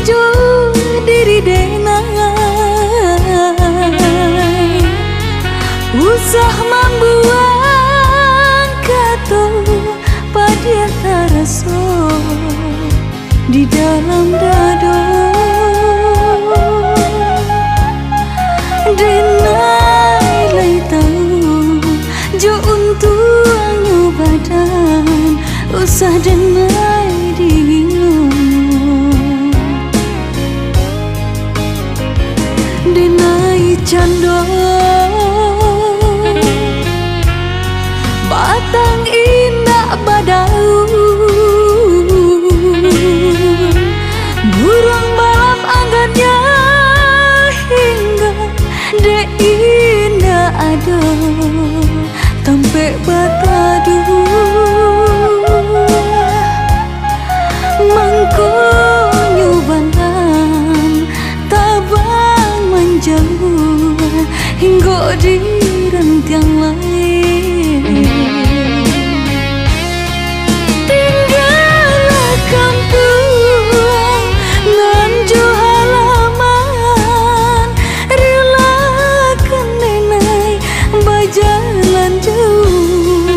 jujur diri denai usah membuang kata pada taraso di dalam dado denai lai tahu jo untuk badan usah denai denai cando batang indah badau burung balap anggarnya hingga de indah ada tempe batadu mangkonyo banam tabang menjauh hingga di rentiang lain tinggallah kampung nan jo halaman relakan nenai bajalan jauh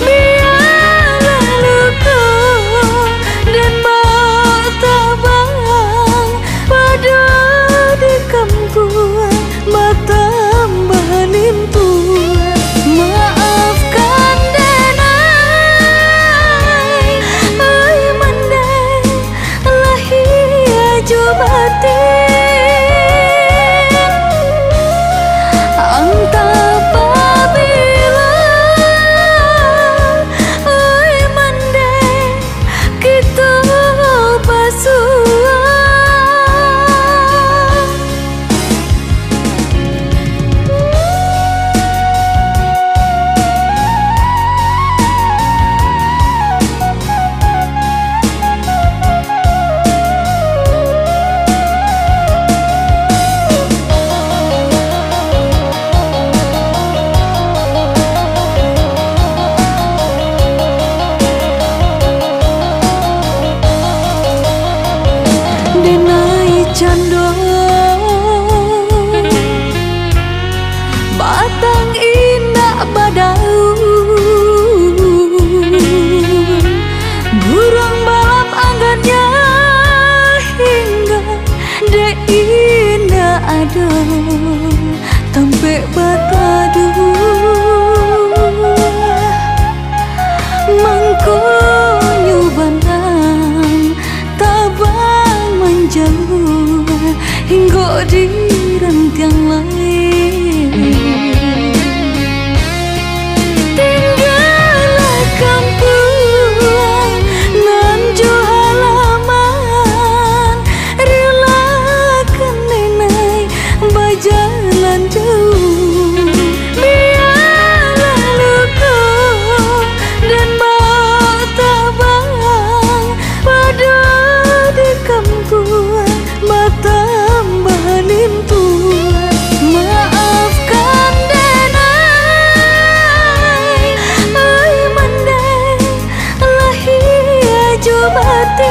biarlah luka dan bau tabang pada di kampung tambah nintu maafkan denai ai mandai lahia jo batin angta pabila ai mandai kita basuh cando batang indah badau burung balap anggarnya hingga de indah ada tempe batadu mangkonyo banam tabang menjauh hingga di rentiang lain tinggallah kampung nan jo halaman relakan nenai bajalan jauh biarlah luka dan bau tabang pada di kampung tambah nintu maafkan denai ai mandai lahia jo batin